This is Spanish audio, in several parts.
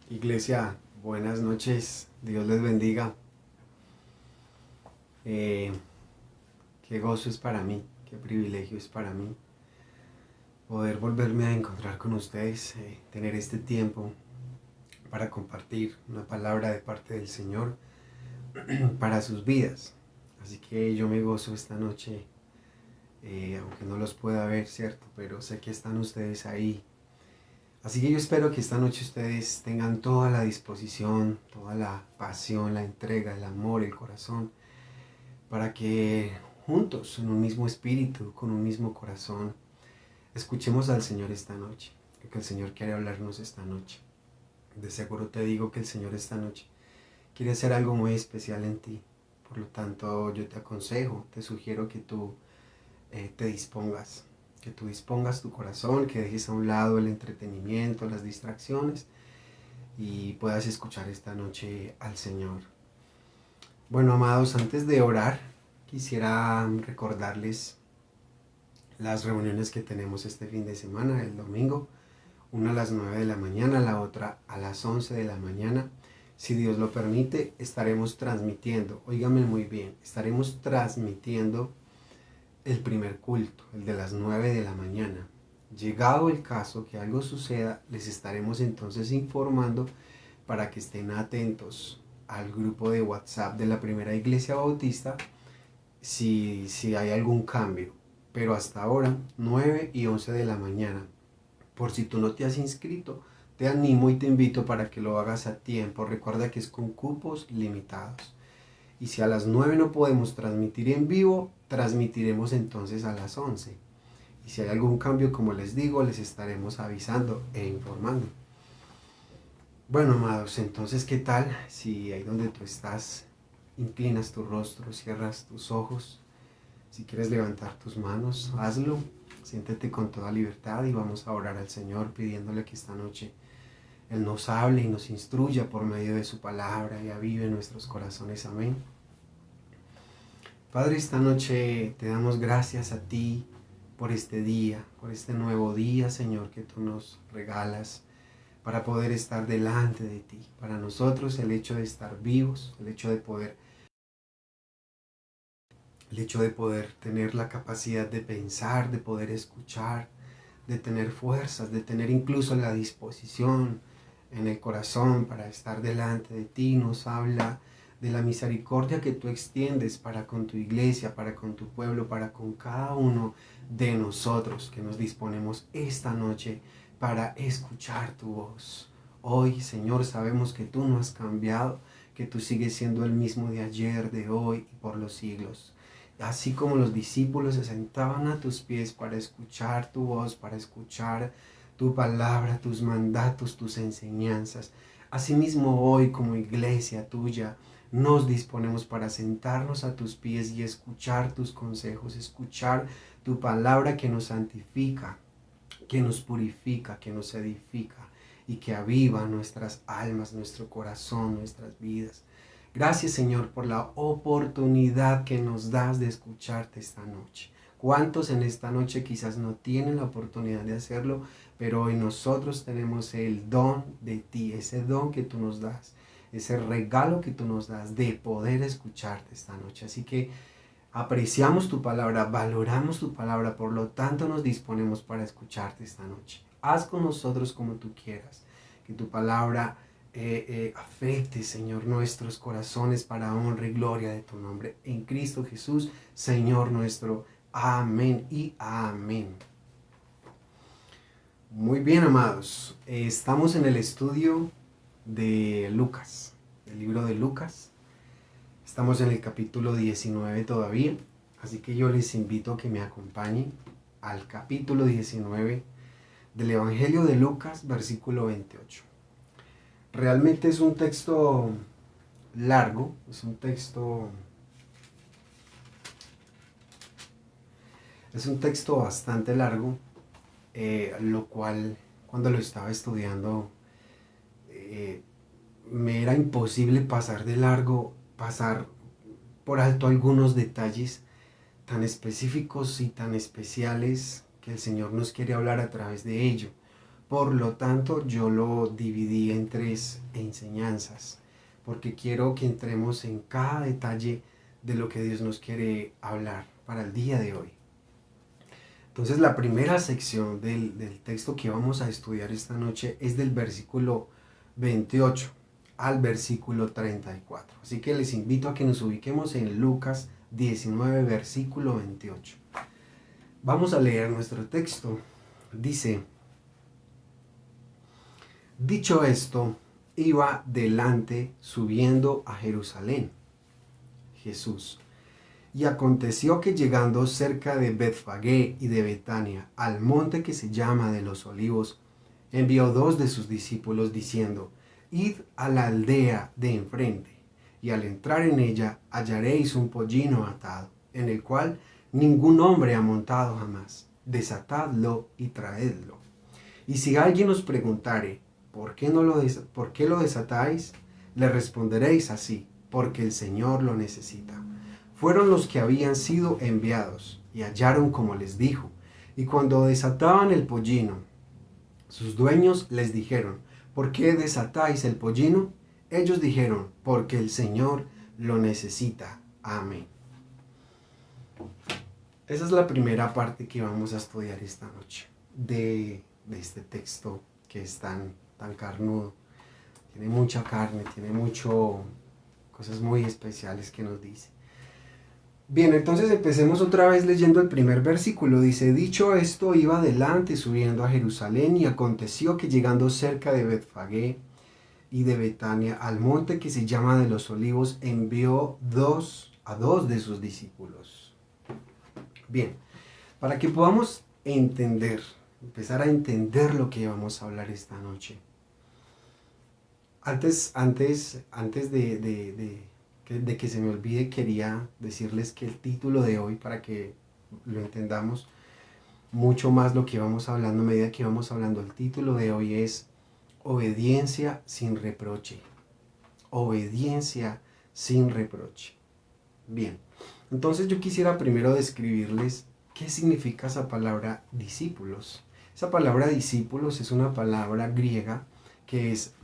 Iglesia, buenas noches, Dios les bendiga. Eh, Qué gozo es para mí, qué privilegio es para mí poder volverme a encontrar con ustedes, tener este tiempo para compartir una palabra de parte del Señor para sus vidas. Así que yo me gozo esta noche, aunque no los pueda ver, ¿cierto? Pero sé que están ustedes ahí. Así que yo espero que esta noche ustedes tengan toda la disposición, toda la pasión, la entrega, el amor, el corazón, para que juntos, en un mismo espíritu, con un mismo corazón, escuchemos al Señor esta noche, que el Señor quiere hablarnos esta noche. De seguro te digo que el Señor esta noche quiere hacer algo muy especial en ti. Por lo tanto, yo te aconsejo, te sugiero que tú te dispongas, que tú dispongas tu corazón, que dejes a un lado el entretenimiento, las distracciones y puedas escuchar esta noche al Señor. Bueno, amados, antes de orar, quisiera recordarles las reuniones que tenemos este fin de semana, el domingo, una a las 9 de la mañana, la otra a las 11 de la mañana. Si Dios lo permite, estaremos transmitiendo, óigame muy bien, estaremos transmitiendo el primer culto, el de las 9 de la mañana. Llegado el caso que algo suceda, les estaremos entonces informando para que estén atentos al grupo de WhatsApp de la Primera Iglesia Bautista si hay algún cambio. Pero hasta ahora, 9 y 11 de la mañana. Por si tú no te has inscrito, te animo y te invito para que lo hagas a tiempo. Recuerda que es con cupos limitados. Y si a las 9 no podemos transmitir en vivo, transmitiremos entonces a las 11. Y si hay algún cambio, como les digo, les estaremos avisando e informando. Bueno, amados, entonces, ¿qué tal si ahí donde tú estás, inclinas tu rostro, cierras tus ojos? Si quieres levantar tus manos, hazlo. Siéntete con toda libertad y vamos a orar al Señor pidiéndole que esta noche Él nos hable y nos instruya por medio de su palabra y avive nuestros corazones. Amén. Padre, esta noche te damos gracias a ti por este día, por este nuevo día, Señor, que tú nos regalas para poder estar delante de ti. Para nosotros el hecho de estar vivos, el hecho de poder tener la capacidad de pensar, de poder escuchar, de tener fuerzas, de tener incluso la disposición en el corazón para estar delante de ti, nos habla de la misericordia que tú extiendes para con tu iglesia, para con tu pueblo, para con cada uno de nosotros que nos disponemos esta noche para escuchar tu voz. Hoy, Señor, sabemos que tú no has cambiado, que tú sigues siendo el mismo de ayer, de hoy y por los siglos. Así como los discípulos se sentaban a tus pies para escuchar tu voz, para escuchar tu palabra, tus mandatos, tus enseñanzas. Asimismo hoy como iglesia tuya nos disponemos para sentarnos a tus pies y escuchar tus consejos, escuchar tu palabra que nos santifica, que nos purifica, que nos edifica y que aviva nuestras almas, nuestro corazón, nuestras vidas. Gracias, Señor, por la oportunidad que nos das de escucharte esta noche. ¿Cuántos en esta noche quizás no tienen la oportunidad de hacerlo, pero hoy nosotros tenemos el don de ti, ese don que tú nos das, ese regalo que tú nos das de poder escucharte esta noche? Así que apreciamos tu palabra, valoramos tu palabra, por lo tanto nos disponemos para escucharte esta noche. Haz con nosotros como tú quieras, que tu palabra afecte, Señor, nuestros corazones para honra y gloria de tu nombre. En Cristo Jesús, Señor nuestro. Amén y amén. Muy bien, amados. Estamos en el estudio de Lucas, el libro de Lucas. Estamos en el capítulo 19 todavía, así que yo les invito a que me acompañen al capítulo 19 del Evangelio de Lucas, versículo 28. Realmente es un texto largo, es un texto bastante largo, lo cual cuando lo estaba estudiando me era imposible pasar de largo, pasar por alto algunos detalles tan específicos y tan especiales que el Señor nos quiere hablar a través de ello. Por lo tanto, yo lo dividí en 3 enseñanzas, porque quiero que entremos en cada detalle de lo que Dios nos quiere hablar para el día de hoy. Entonces, la primera sección del texto que vamos a estudiar esta noche es del versículo 28 al versículo 34. Así que les invito a que nos ubiquemos en Lucas 19, versículo 28. Vamos a leer nuestro texto. Dice: dicho esto, iba delante subiendo a Jerusalén Jesús. Y aconteció que llegando cerca de Betfagé y de Betania, al monte que se llama de los Olivos, envió 2 de sus discípulos diciendo: id a la aldea de enfrente, y al entrar en ella hallaréis un pollino atado, en el cual ningún hombre ha montado jamás. Desatadlo y traedlo. Y si alguien os preguntare, ¿por qué lo desatáis? Le responderéis así: porque el Señor lo necesita. Fueron los que habían sido enviados, y hallaron como les dijo. Y cuando desataban el pollino, sus dueños les dijeron: ¿por qué desatáis el pollino? Ellos dijeron: porque el Señor lo necesita. Amén. Esa es la primera parte que vamos a estudiar esta noche de este texto que es tan carnudo. Tiene mucha carne, tiene cosas muy especiales que nos dice. Bien, entonces empecemos otra vez leyendo el primer versículo. Dice: dicho esto, iba adelante subiendo a Jerusalén, y aconteció que llegando cerca de Betfagé y de Betania, al monte que se llama de los Olivos, envió a dos de sus discípulos. Bien, para que podamos empezar a entender lo que vamos a hablar esta noche. Antes de que se me olvide, quería decirles que el título de hoy, para que lo entendamos mucho más lo que vamos hablando a medida que vamos hablando, el título de hoy es Obediencia sin reproche. Obediencia sin reproche. Bien, entonces yo quisiera primero describirles qué significa esa palabra discípulos. Esa palabra discípulos es una palabra griega que es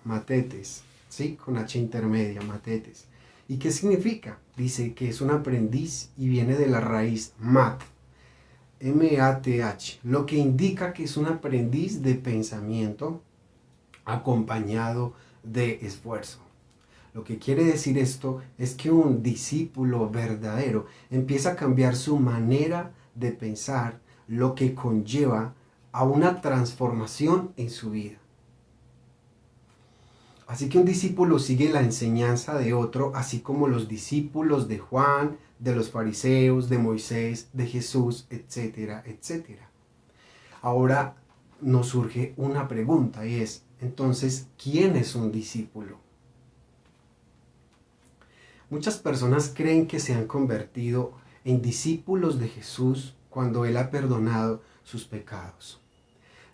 matetes, ¿sí? Con H intermedia, matetes. ¿Y qué significa? Dice que es un aprendiz y viene de la raíz mat, M-A-T-H, lo que indica que es un aprendiz de pensamiento acompañado de esfuerzo. Lo que quiere decir esto es que un discípulo verdadero empieza a cambiar su manera de pensar, lo que conlleva a una transformación en su vida. Así que un discípulo sigue la enseñanza de otro, así como los discípulos de Juan, de los fariseos, de Moisés, de Jesús, etcétera, etcétera. Ahora nos surge una pregunta, y es, entonces, ¿quién es un discípulo? Muchas personas creen que se han convertido en discípulos de Jesús cuando Él ha perdonado sus pecados.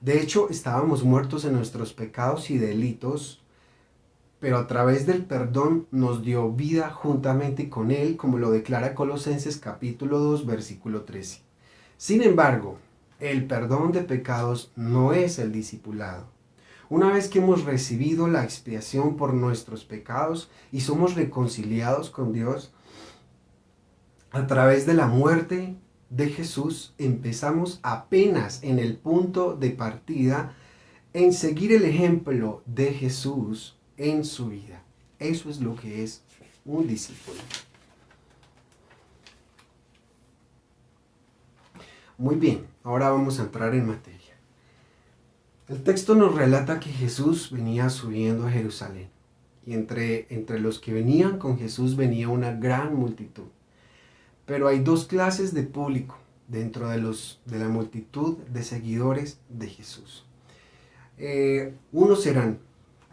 De hecho, estábamos muertos en nuestros pecados y delitos, pero a través del perdón nos dio vida juntamente con Él, como lo declara Colosenses capítulo 2, versículo 13. Sin embargo, el perdón de pecados no es el discipulado. Una vez que hemos recibido la expiación por nuestros pecados y somos reconciliados con Dios, a través de la muerte de Jesús, empezamos apenas en el punto de partida en seguir el ejemplo de Jesús en su vida. Eso es lo que es un discípulo. Muy bien, ahora vamos a entrar en materia. El texto nos relata que Jesús venía subiendo a Jerusalén, y entre los que venían con Jesús venía una gran multitud. Pero hay 2 clases de público dentro de la multitud de seguidores de Jesús. Unos eran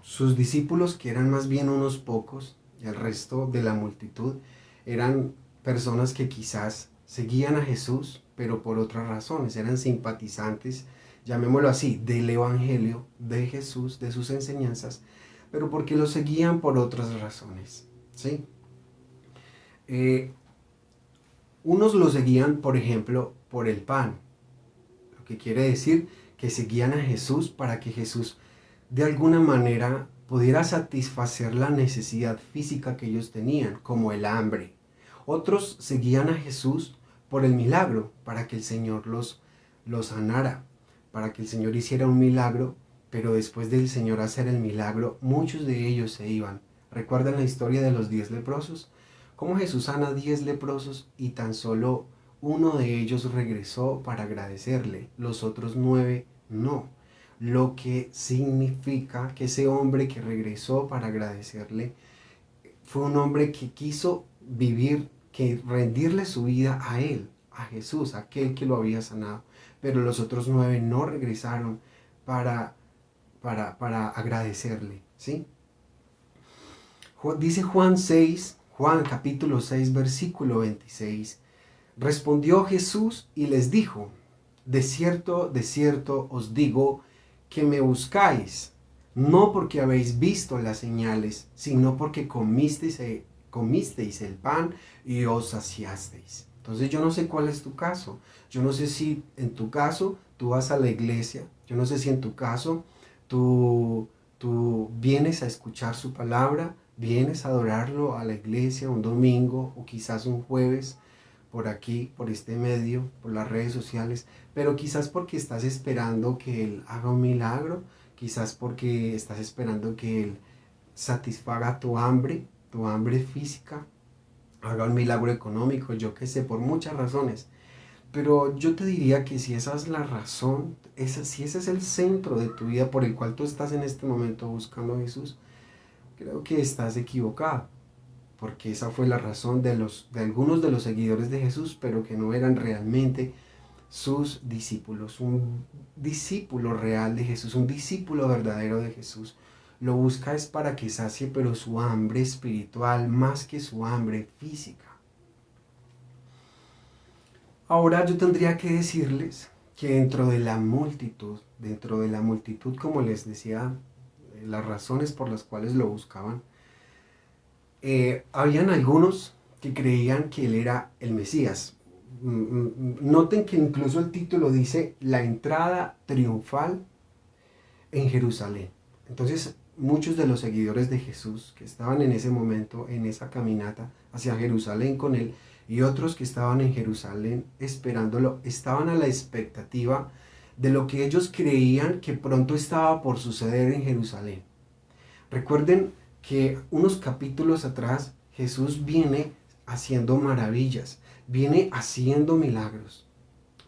sus discípulos, que eran más bien unos pocos, el resto de la multitud eran personas que quizás seguían a Jesús, pero por otras razones, eran simpatizantes, llamémoslo así, del Evangelio de Jesús, de sus enseñanzas, pero porque lo seguían por otras razones, ¿sí? Unos lo seguían, por ejemplo, por el pan, lo que quiere decir que seguían a Jesús para que Jesús de alguna manera pudiera satisfacer la necesidad física que ellos tenían, como el hambre. Otros seguían a Jesús por el milagro, para que el Señor los sanara, para que el Señor hiciera un milagro, pero después del Señor hacer el milagro, muchos de ellos se iban. ¿Recuerdan la historia de los 10 leprosos? Cómo Jesús sana a 10 leprosos y tan solo uno de ellos regresó para agradecerle, los otros 9 no. Lo que significa que ese hombre que regresó para agradecerle fue un hombre que quiso vivir, que rendirle su vida a él, a Jesús, aquel que lo había sanado. Pero los otros 9 no regresaron para agradecerle, ¿sí? Dice Juan capítulo 6, versículo 26. Respondió Jesús y les dijo: de cierto os digo que me buscáis, no porque habéis visto las señales, sino porque comisteis el pan y os saciasteis. Entonces yo no sé cuál es tu caso. Yo no sé si en tu caso tú vas a la iglesia. Yo no sé si en tu caso tú vienes a escuchar su palabra, vienes a adorarlo a la iglesia un domingo o quizás un jueves por aquí, por este medio, por las redes sociales, pero quizás porque estás esperando que Él haga un milagro, quizás porque estás esperando que Él satisfaga tu hambre física, haga un milagro económico, yo qué sé, por muchas razones. Pero yo te diría que si esa es la razón, si ese es el centro de tu vida por el cual tú estás en este momento buscando a Jesús, creo que estás equivocado, porque esa fue la razón de algunos de los seguidores de Jesús, pero que no eran realmente sus discípulos. Un discípulo real de Jesús, un discípulo verdadero de Jesús, lo busca es para que sacie, pero su hambre espiritual más que su hambre física. Ahora yo tendría que decirles que dentro de la multitud, como les decía, las razones por las cuales lo buscaban, habían algunos que creían que él era el Mesías. Noten que incluso el título dice la entrada triunfal en Jerusalén. Entonces muchos de los seguidores de Jesús que estaban en ese momento, en esa caminata hacia Jerusalén con él, y otros que estaban en Jerusalén esperándolo, estaban a la expectativa de lo que ellos creían que pronto estaba por suceder en Jerusalén. Recuerden que unos capítulos atrás Jesús viene haciendo maravillas, viene haciendo milagros,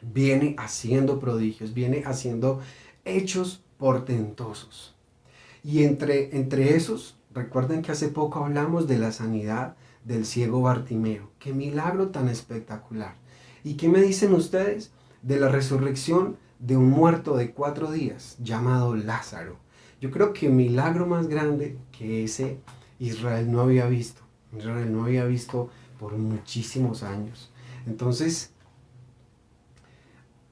viene haciendo prodigios, viene haciendo hechos portentosos. Y entre esos, recuerden que hace poco hablamos de la sanidad del ciego Bartimeo. ¡Qué milagro tan espectacular! ¿Y qué me dicen ustedes de la resurrección de un muerto de 4 días llamado Lázaro? Yo creo que milagro más grande que ese Israel no había visto. Israel no había visto por muchísimos años. Entonces,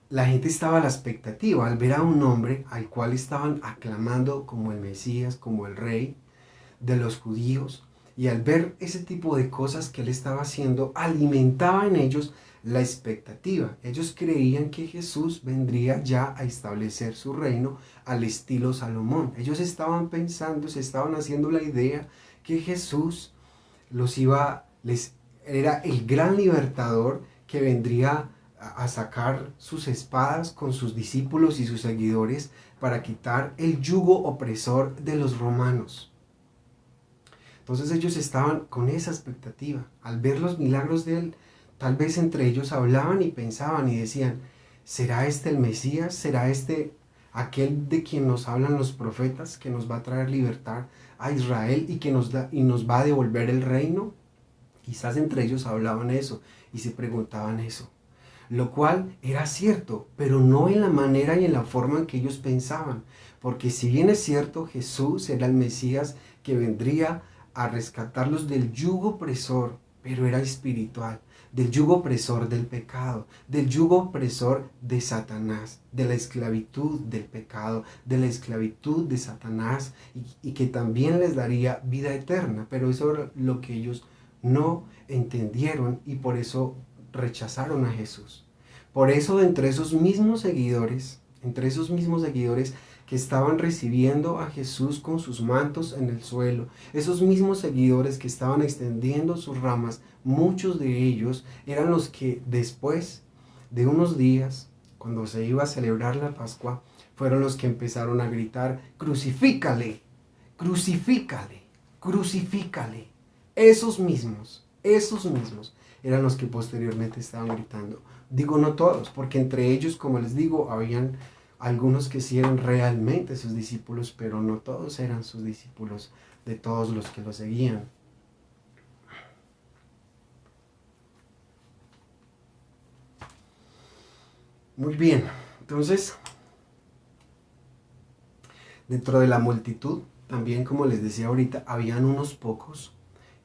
la gente estaba a la expectativa al ver a un hombre al cual estaban aclamando como el Mesías, como el rey de los judíos, y al ver ese tipo de cosas que él estaba haciendo, alimentaba en ellos la expectativa. Ellos creían que Jesús vendría ya a establecer su reino al estilo Salomón. Ellos estaban pensando, se estaban haciendo la idea que Jesús era el gran libertador que vendría a sacar sus espadas con sus discípulos y sus seguidores para quitar el yugo opresor de los romanos. Entonces ellos estaban con esa expectativa. Al ver los milagros de él, tal vez entre ellos hablaban y pensaban y decían: ¿será este el Mesías? ¿Será este aquel de quien nos hablan los profetas, que nos va a traer libertad a Israel y que nos va a devolver el reino? Quizás entre ellos hablaban eso y se preguntaban eso. Lo cual era cierto, pero no en la manera y en la forma en que ellos pensaban. Porque si bien es cierto, Jesús era el Mesías que vendría a rescatarlos del yugo opresor, pero era espiritual, del yugo opresor del pecado, del yugo opresor de Satanás, de la esclavitud del pecado, de la esclavitud de Satanás, y que también les daría vida eterna. Pero eso era lo que ellos no entendieron y por eso rechazaron a Jesús. Por eso entre esos mismos seguidores que estaban recibiendo a Jesús con sus mantos en el suelo, esos mismos seguidores que estaban extendiendo sus ramas, muchos de ellos eran los que después de unos días, cuando se iba a celebrar la Pascua, fueron los que empezaron a gritar: crucifícale, crucifícale, crucifícale. Esos mismos eran los que posteriormente estaban gritando. Digo no todos, porque entre ellos, como les digo, habían algunos que sí eran realmente sus discípulos, pero no todos eran sus discípulos, de todos los que lo seguían. Muy bien, entonces, dentro de la multitud, también como les decía ahorita, habían unos pocos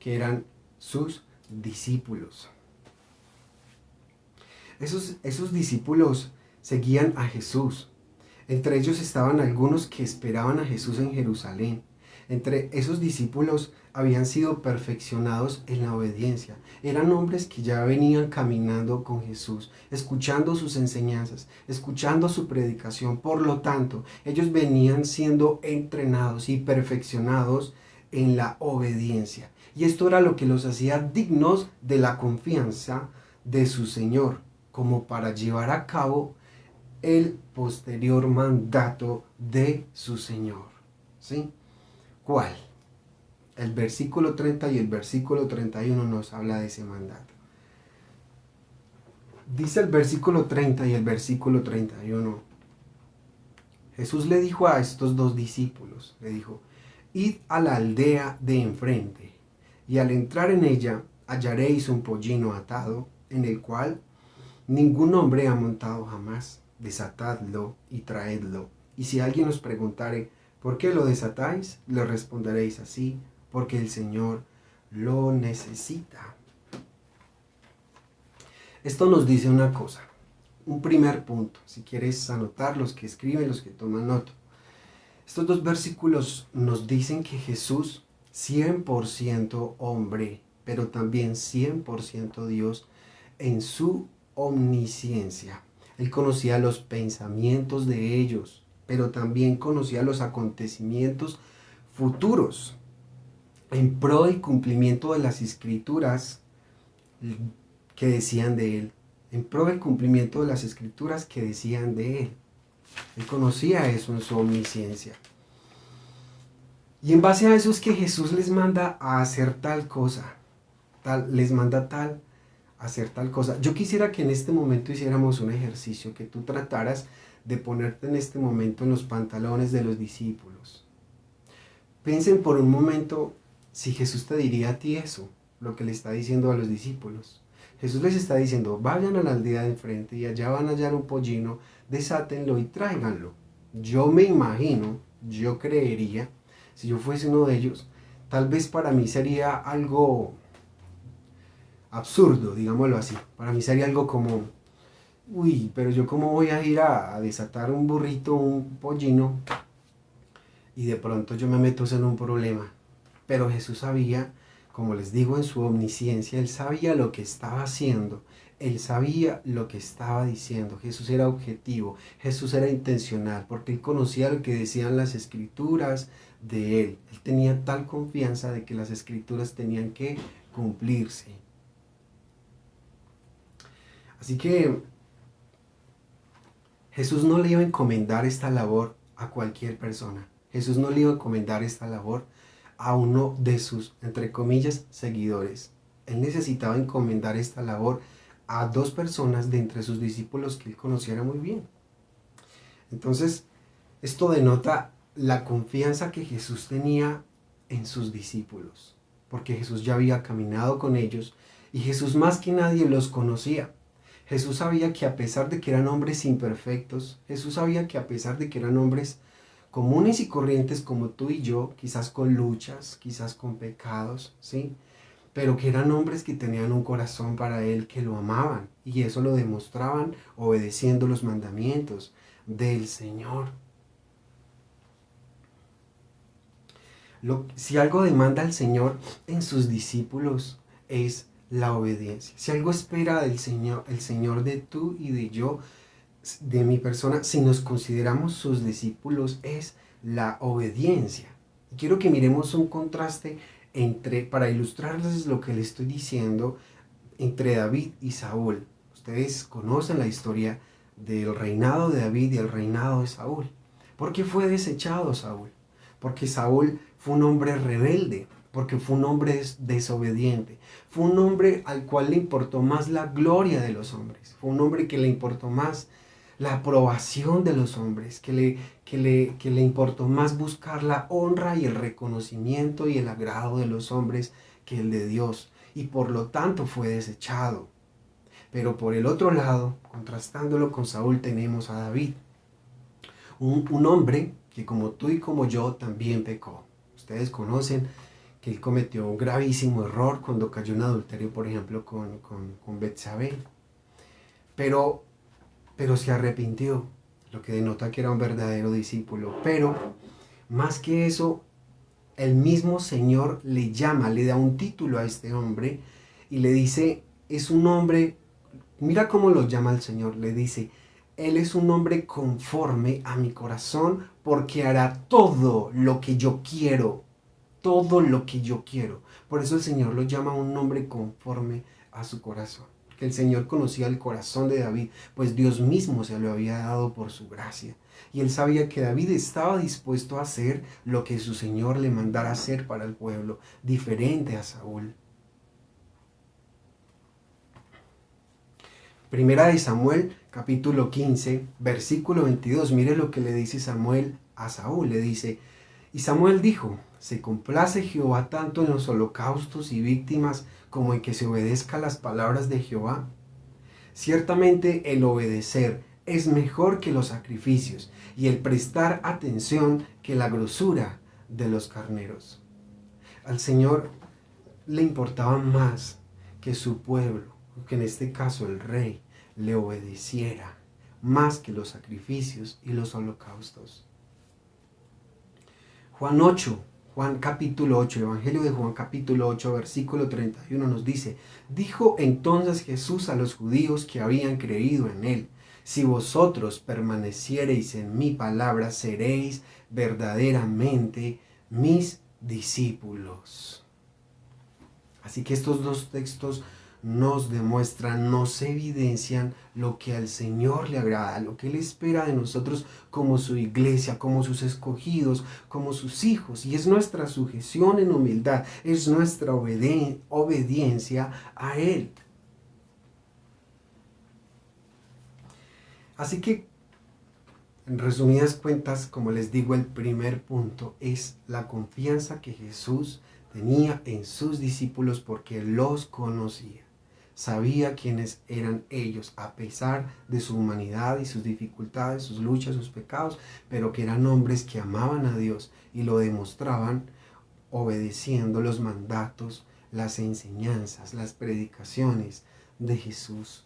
que eran sus discípulos. Esos discípulos seguían a Jesús. Entre ellos estaban algunos que esperaban a Jesús en Jerusalén. Entre esos discípulos habían sido perfeccionados en la obediencia. Eran hombres que ya venían caminando con Jesús, escuchando sus enseñanzas, escuchando su predicación. Por lo tanto, ellos venían siendo entrenados y perfeccionados en la obediencia. Y esto era lo que los hacía dignos de la confianza de su Señor, como para llevar a cabo el posterior mandato de su Señor. ¿Sí? ¿Cuál? El versículo 30 y el versículo 31 nos habla de ese mandato. Dice el versículo 30 y el versículo 31. Jesús le dijo a estos dos discípulos, le dijo: id a la aldea de enfrente, y al entrar en ella hallaréis un pollino atado, en el cual ningún hombre ha montado jamás. Desatadlo y traedlo. Y si alguien os preguntare: ¿por qué lo desatáis?, le responderéis así: porque el Señor lo necesita. Esto nos dice una cosa, un primer punto. Si quieres anotar, los que escriben, los que toman nota. Estos dos versículos nos dicen que Jesús, 100% hombre, pero también 100% Dios, en su omnisciencia. Él conocía los pensamientos de ellos, pero también conocía los acontecimientos futuros, en pro y cumplimiento de las escrituras que decían de él, en pro del cumplimiento de las escrituras que decían de él. Él conocía eso en su omnisciencia. Y en base a eso es que Jesús les manda a hacer tal cosa, hacer tal cosa. Yo quisiera que en este momento hiciéramos un ejercicio, que tú trataras de ponerte en este momento en los pantalones de los discípulos. Piensen por un momento si Jesús te diría a ti eso, lo que le está diciendo a los discípulos. Jesús les está diciendo: vayan a la aldea de enfrente y allá van a hallar un pollino, desátenlo y tráiganlo. Yo me imagino, yo creería, si yo fuese uno de ellos, tal vez para mí sería algo absurdo, digámoslo así. Para mí sería algo como: uy, pero yo cómo voy a ir a desatar un burrito, un pollino, y de pronto yo me meto en un problema. Pero Jesús sabía, como les digo, en su omnisciencia, Él sabía lo que estaba haciendo, Él sabía lo que estaba diciendo. Jesús era objetivo, Jesús era intencional, porque Él conocía lo que decían las escrituras de Él. Él tenía tal confianza de que las escrituras tenían que cumplirse. Así que Jesús no le iba a encomendar esta labor a cualquier persona. Jesús no le iba a encomendar esta labor a uno de sus, entre comillas, seguidores. Él necesitaba encomendar esta labor a dos personas de entre sus discípulos que él conociera muy bien. Entonces, esto denota la confianza que Jesús tenía en sus discípulos, porque Jesús ya había caminado con ellos y Jesús más que nadie los conocía. Jesús sabía que a pesar de que eran hombres imperfectos, Jesús sabía que a pesar de que eran hombres comunes y corrientes como tú y yo, quizás con luchas, quizás con pecados, ¿sí? Pero que eran hombres que tenían un corazón para Él, que lo amaban, y eso lo demostraban obedeciendo los mandamientos del Señor. Si algo demanda el Señor en sus discípulos es la obediencia. Si algo espera del Señor, el Señor de tú y de yo, de mi persona, si nos consideramos sus discípulos, es la obediencia. Y quiero que miremos un contraste para ilustrarles lo que le estoy diciendo, entre David y Saúl. Ustedes conocen la historia del reinado de David y el reinado de Saúl. ¿Por qué fue desechado Saúl? Porque Saúl fue un hombre rebelde, porque fue un hombre desobediente, fue un hombre al cual le importó más la gloria de los hombres, fue un hombre que le importó más la aprobación de los hombres, que le importó más buscar la honra y el reconocimiento y el agrado de los hombres que el de Dios, y por lo tanto fue desechado. Pero por el otro lado, contrastándolo con Saúl, tenemos a David, un hombre que como tú y como yo también pecó. Ustedes conocen que él cometió un gravísimo error cuando cayó en adulterio, por ejemplo, con Betsabé. Pero se arrepintió, lo que denota que era un verdadero discípulo. Pero más que eso, el mismo Señor le llama, le da un título a este hombre y le dice, es un hombre, mira cómo lo llama el Señor, le dice, Él es un hombre conforme a mi corazón porque hará todo lo que yo quiero, todo lo que yo quiero. Por eso el Señor lo llama un hombre conforme a su corazón. Que el Señor conocía el corazón de David, pues Dios mismo se lo había dado por su gracia. Y él sabía que David estaba dispuesto a hacer lo que su Señor le mandara hacer para el pueblo, diferente a Saúl. Primera de Samuel, capítulo 15, versículo 22. Mire lo que le dice Samuel a Saúl. Le dice, y Samuel dijo, ¿se complace Jehová tanto en los holocaustos y víctimas como en que se obedezca las palabras de Jehová? Ciertamente el obedecer es mejor que los sacrificios y el prestar atención que la grosura de los carneros. Al Señor le importaba más que su pueblo, que en este caso el rey, le obedeciera más que los sacrificios y los holocaustos. Juan capítulo 8, Evangelio de Juan capítulo 8, versículo 31 nos dice, dijo entonces Jesús a los judíos que habían creído en él, si vosotros permaneciereis en mi palabra, seréis verdaderamente mis discípulos. Así que estos dos textos nos demuestran, nos evidencian lo que al Señor le agrada, lo que Él espera de nosotros como su iglesia, como sus escogidos, como sus hijos. Y es nuestra sujeción en humildad, es nuestra obediencia a Él. Así que, en resumidas cuentas, como les digo, el primer punto es la confianza que Jesús tenía en sus discípulos porque los conocía. Sabía quiénes eran ellos, a pesar de su humanidad y sus dificultades, sus luchas, sus pecados, pero que eran hombres que amaban a Dios y lo demostraban obedeciendo los mandatos, las enseñanzas, las predicaciones de Jesús.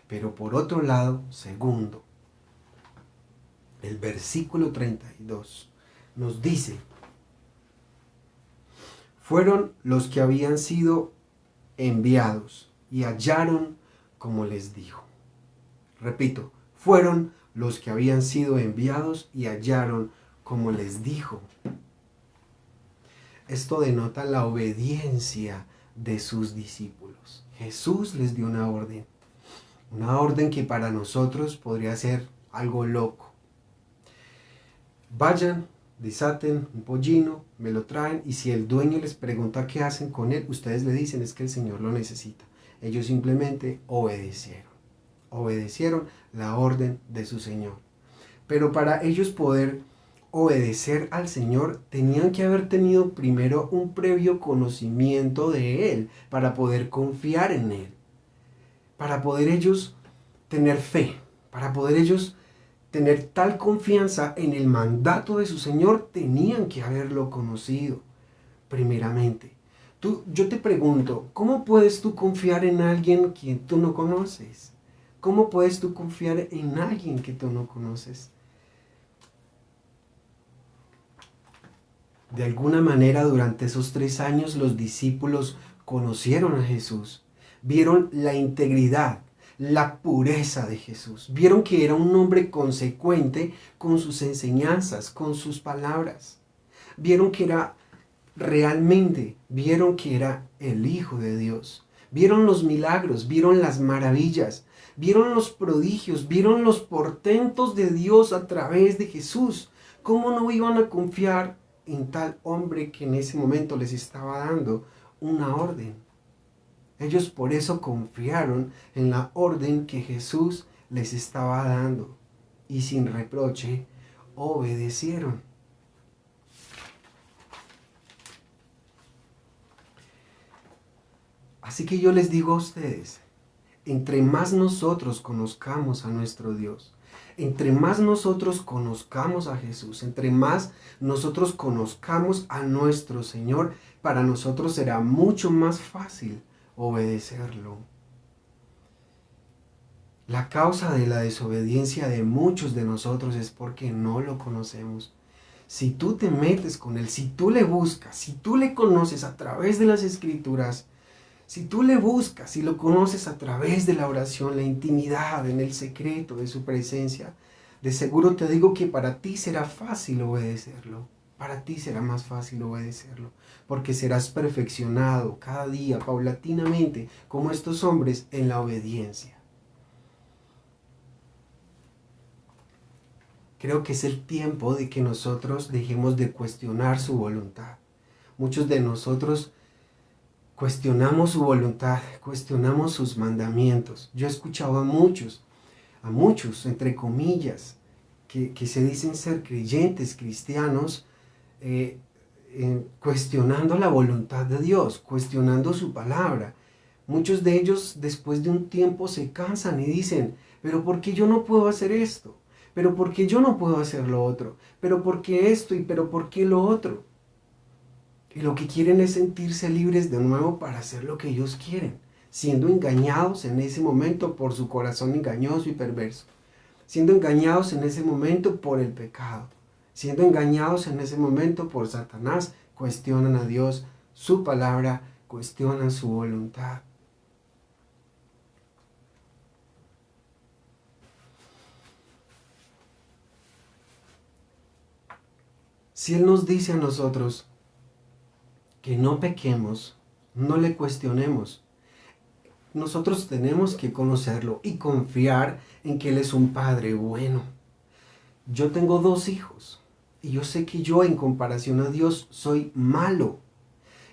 Pero por otro lado, segundo, el versículo 32 nos dice, fueron los que habían sido enviados y hallaron como les dijo. Repito, fueron los que habían sido enviados y hallaron como les dijo. Esto denota la obediencia de sus discípulos. Jesús les dio una orden que para nosotros podría ser algo loco. Vayan, desaten un pollino, me lo traen y si el dueño les pregunta qué hacen con él, ustedes le dicen es que el Señor lo necesita. Ellos simplemente obedecieron la orden de su Señor. Pero para ellos poder obedecer al Señor tenían que haber tenido primero un previo conocimiento de Él para poder confiar en Él, para poder ellos tener fe, para poder ellos tener tal confianza en el mandato de su Señor, tenían que haberlo conocido primeramente. Yo te pregunto, ¿cómo puedes tú confiar en alguien que tú no conoces? ¿Cómo puedes tú confiar en alguien que tú no conoces? De alguna manera, durante esos 3 años, los discípulos conocieron a Jesús, vieron la integridad, la pureza de Jesús, vieron que era un hombre consecuente con sus enseñanzas, con sus palabras, vieron que era realmente, vieron que era el Hijo de Dios, vieron los milagros, vieron las maravillas, vieron los prodigios, vieron los portentos de Dios a través de Jesús. ¿Cómo no iban a confiar en tal hombre que en ese momento les estaba dando una orden? Ellos por eso confiaron en la orden que Jesús les estaba dando y sin reproche obedecieron. Así que yo les digo a ustedes, entre más nosotros conozcamos a nuestro Dios, entre más nosotros conozcamos a Jesús, entre más nosotros conozcamos a nuestro Señor, para nosotros será mucho más fácil obedecerlo. La causa de la desobediencia de muchos de nosotros es porque no lo conocemos. Si tú te metes con Él, si tú le buscas, si tú le conoces a través de las Escrituras, si tú le buscas y lo conoces a través de la oración, la intimidad, en el secreto de su presencia, de seguro te digo que para ti será fácil obedecerlo. Para ti será más fácil obedecerlo, porque serás perfeccionado cada día, paulatinamente, como estos hombres en la obediencia. Creo que es el tiempo de que nosotros dejemos de cuestionar su voluntad. Muchos de nosotros cuestionamos su voluntad, cuestionamos sus mandamientos. Yo he escuchado a muchos, entre comillas, que se dicen ser creyentes, cristianos, cuestionando la voluntad de Dios, cuestionando su palabra. Muchos de ellos después de un tiempo se cansan y dicen, pero ¿por qué yo no puedo hacer esto? ¿Pero por qué yo no puedo hacer lo otro? ¿Pero por qué esto y pero por qué lo otro? Y lo que quieren es sentirse libres de nuevo para hacer lo que ellos quieren, siendo engañados en ese momento por su corazón engañoso y perverso, siendo engañados en ese momento por el pecado, siendo engañados en ese momento por Satanás. Cuestionan a Dios, su palabra, cuestionan su voluntad. Si Él nos dice a nosotros que no pequemos, no le cuestionemos. Nosotros tenemos que conocerlo y confiar en que Él es un Padre bueno. Yo tengo 2 hijos y yo sé que yo en comparación a Dios soy malo.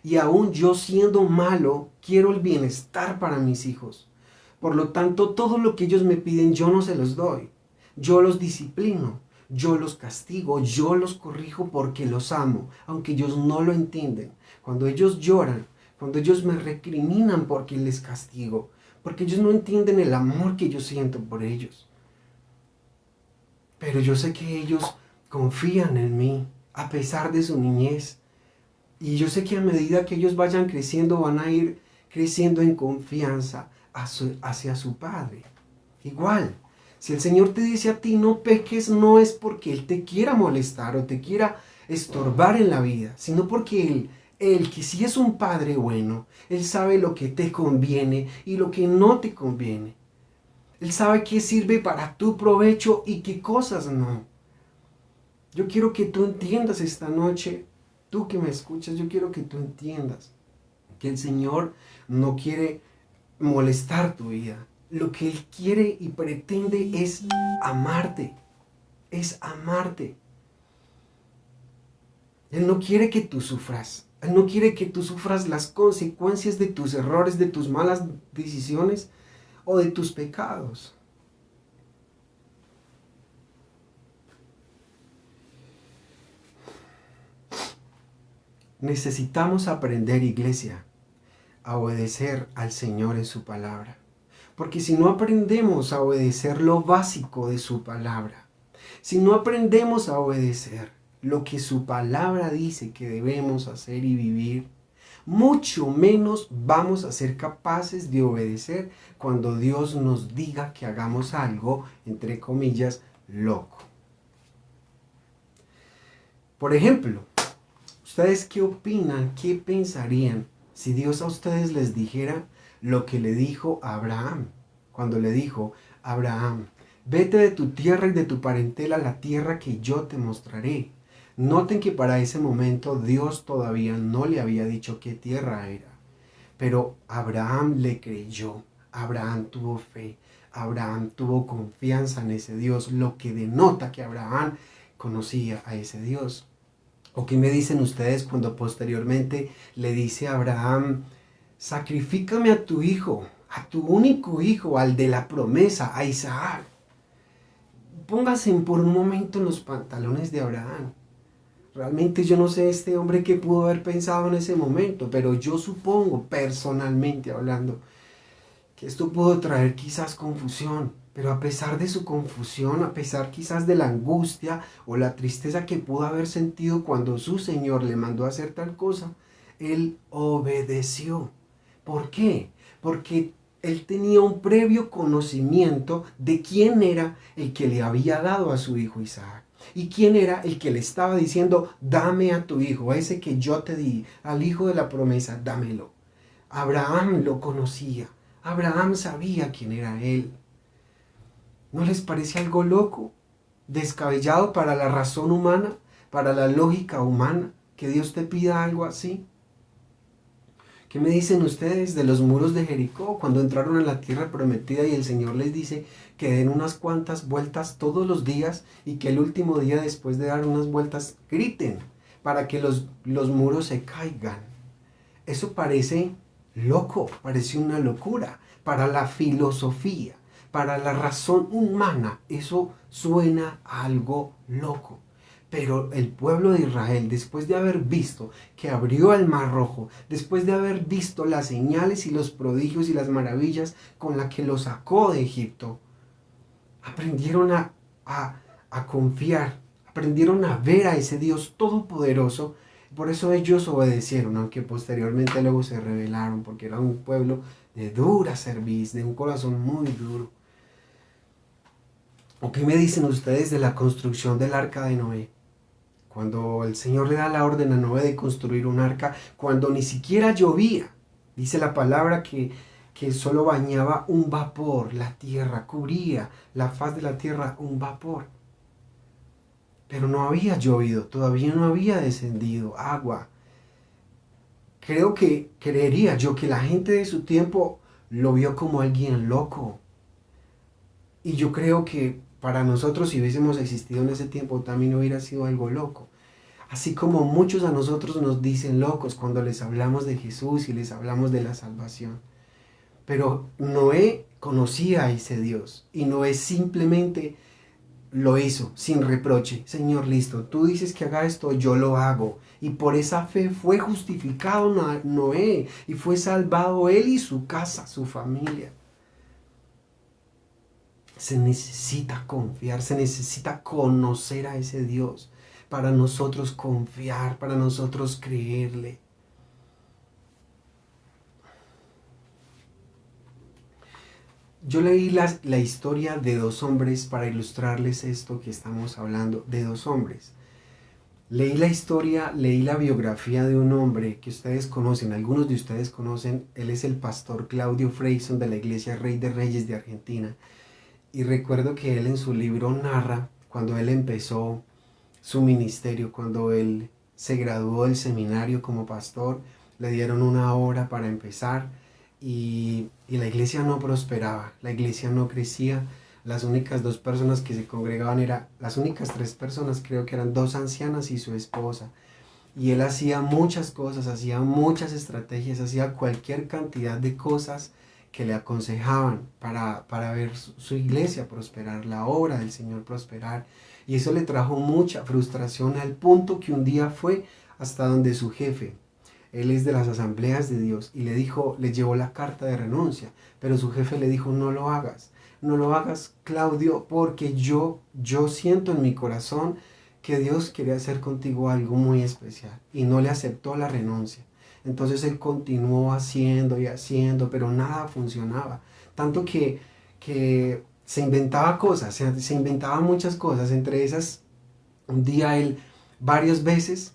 Y aún yo siendo malo, quiero el bienestar para mis hijos. Por lo tanto, todo lo que ellos me piden yo no se los doy. Yo los disciplino, yo los castigo, yo los corrijo porque los amo, aunque ellos no lo entienden. Cuando ellos lloran, cuando ellos me recriminan porque les castigo, porque ellos no entienden el amor que yo siento por ellos. Pero yo sé que ellos confían en mí, a pesar de su niñez. Y yo sé que a medida que ellos vayan creciendo, van a ir creciendo en confianza hacia su Padre. Igual, si el Señor te dice a ti no peques, no es porque Él te quiera molestar o te quiera estorbar en la vida, sino porque Él que sí es un Padre bueno, Él sabe lo que te conviene y lo que no te conviene. Él sabe qué sirve para tu provecho y qué cosas no. Yo quiero que tú entiendas esta noche, tú que me escuchas, yo quiero que tú entiendas que el Señor no quiere molestar tu vida. Lo que Él quiere y pretende es amarte. Es amarte. Él no quiere que tú sufras. Él no quiere que tú sufras las consecuencias de tus errores, de tus malas decisiones o de tus pecados. Necesitamos aprender, iglesia, a obedecer al Señor en su palabra. Porque si no aprendemos a obedecer lo básico de su palabra, Si no aprendemos a obedecer lo que su palabra dice que debemos hacer y vivir, mucho menos vamos a ser capaces de obedecer cuando Dios nos diga que hagamos algo, entre comillas, loco. Por ejemplo, ¿ustedes qué opinan, qué pensarían si Dios a ustedes les dijera lo que le dijo a Abraham? Cuando le dijo, Abraham, vete de tu tierra y de tu parentela a la tierra que yo te mostraré. Noten que para ese momento Dios todavía no le había dicho qué tierra era. Pero Abraham le creyó, Abraham tuvo fe, Abraham tuvo confianza en ese Dios, lo que denota que Abraham conocía a ese Dios. ¿O qué me dicen ustedes cuando posteriormente le dice a Abraham, sacrifícame a tu hijo, a tu único hijo, al de la promesa, a Isaac? Póngase por un momento en los pantalones de Abraham. Realmente yo no sé este hombre qué pudo haber pensado en ese momento, pero yo supongo, personalmente hablando, que esto pudo traer quizás confusión. Pero a pesar de su confusión, a pesar quizás de la angustia o la tristeza que pudo haber sentido cuando su Señor le mandó a hacer tal cosa, él obedeció. ¿Por qué? Porque él tenía un previo conocimiento de quién era el que le había dado a su hijo Isaac. ¿Y quién era el que le estaba diciendo, dame a tu hijo, a ese que yo te di, al hijo de la promesa, dámelo? Abraham lo conocía. Abraham sabía quién era él. ¿No les parece algo loco, descabellado para la razón humana, para la lógica humana, que Dios te pida algo así? ¿Qué me dicen ustedes de los muros de Jericó cuando entraron a la tierra prometida y el Señor les dice que den unas cuantas vueltas todos los días y que el último día después de dar unas vueltas griten para que los muros se caigan? Eso parece loco, parece una locura para la filosofía, para la razón humana. Eso suena a algo loco. Pero el pueblo de Israel, después de haber visto que abrió el Mar Rojo, después de haber visto las señales y los prodigios y las maravillas con las que lo sacó de Egipto, aprendieron a confiar, aprendieron a ver a ese Dios todopoderoso. Por eso ellos obedecieron, aunque posteriormente luego se rebelaron, porque era un pueblo de dura cerviz, de un corazón muy duro. ¿O qué me dicen ustedes de la construcción del arca de Noé? Cuando el Señor le da la orden a Noé de construir un arca, cuando ni siquiera llovía, dice la palabra que solo bañaba un vapor la tierra, cubría la faz de la tierra un vapor. Pero no había llovido, todavía no había descendido agua. Creería yo que la gente de su tiempo lo vio como alguien loco. Y yo creo que para nosotros, si hubiésemos existido en ese tiempo, también hubiera sido algo loco. Así como muchos a nosotros nos dicen locos cuando les hablamos de Jesús y les hablamos de la salvación. Pero Noé conocía a ese Dios y Noé simplemente lo hizo sin reproche. Señor, listo, tú dices que haga esto, yo lo hago. Y por esa fe fue justificado Noé y fue salvado él y su casa, su familia. Se necesita confiar, se necesita conocer a ese Dios para nosotros confiar, para nosotros creerle. Yo leí la historia de dos hombres para ilustrarles esto que estamos hablando, de dos hombres. Leí la historia, leí la biografía de un hombre que ustedes conocen, algunos de ustedes conocen. Él es el pastor Claudio Freyson de la Iglesia Rey de Reyes de Argentina. Y recuerdo que él en su libro narra cuando él empezó su ministerio, cuando él se graduó del seminario como pastor, le dieron una hora para empezar y la iglesia no prosperaba, la iglesia no crecía. Las únicas dos personas que se congregaban las únicas tres personas, creo que eran dos ancianas y su esposa. Y él hacía muchas cosas, hacía muchas estrategias, hacía cualquier cantidad de cosas que le aconsejaban para ver su iglesia prosperar, la obra del Señor prosperar. Y eso le trajo mucha frustración al punto que un día fue hasta donde su jefe, él es de las asambleas de Dios, y le llevó la carta de renuncia, pero su jefe le dijo, no lo hagas, no lo hagas, Claudio, porque yo siento en mi corazón que Dios quería hacer contigo algo muy especial y no le aceptó la renuncia. Entonces él continuó haciendo y haciendo, pero nada funcionaba. Tanto que se inventaba cosas, se inventaba muchas cosas. Entre esas, un día él varias veces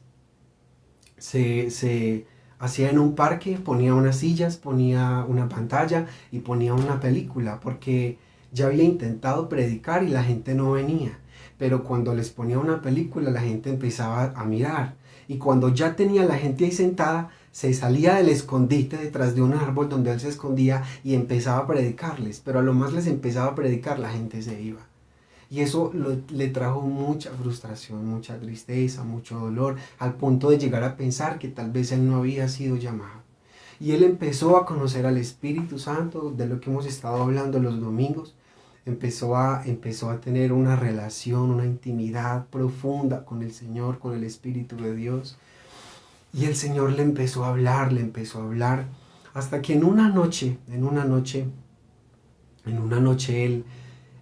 se hacía en un parque, ponía unas sillas, ponía una pantalla y ponía una película, porque ya había intentado predicar y la gente no venía. Pero cuando les ponía una película, la gente empezaba a mirar. Y cuando ya tenía la gente ahí sentada, se salía del escondite detrás de un árbol donde él se escondía y empezaba a predicarles. Pero a lo más les empezaba a predicar, la gente se iba. Y eso le trajo mucha frustración, mucha tristeza, mucho dolor, al punto de llegar a pensar que tal vez él no había sido llamado. Y él empezó a conocer al Espíritu Santo, de lo que hemos estado hablando los domingos. Empezó a tener una relación, una intimidad profunda con el Señor, con el Espíritu de Dios. Y el Señor le empezó a hablar, hasta que en una noche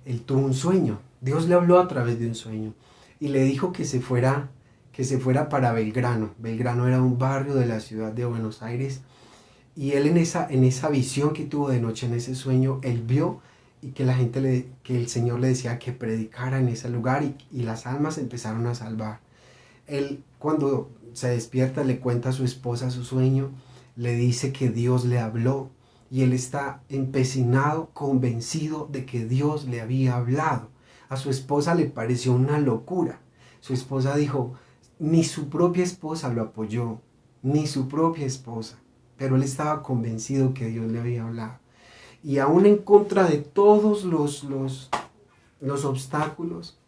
él tuvo un sueño. Dios le habló a través de un sueño y le dijo que se fuera para Belgrano. Belgrano era un barrio de la ciudad de Buenos Aires, y él en esa visión que tuvo de noche, en ese sueño, él vio y que que el Señor le decía que predicara en ese lugar, y las almas empezaron a salvar. Él, cuando se despierta, le cuenta a su esposa su sueño, le dice que Dios le habló, y él está empecinado, convencido de que Dios le había hablado. A su esposa le pareció una locura. Su esposa dijo, ni su propia esposa lo apoyó, ni su propia esposa, pero él estaba convencido que Dios le había hablado. Y aún en contra de todos los obstáculos,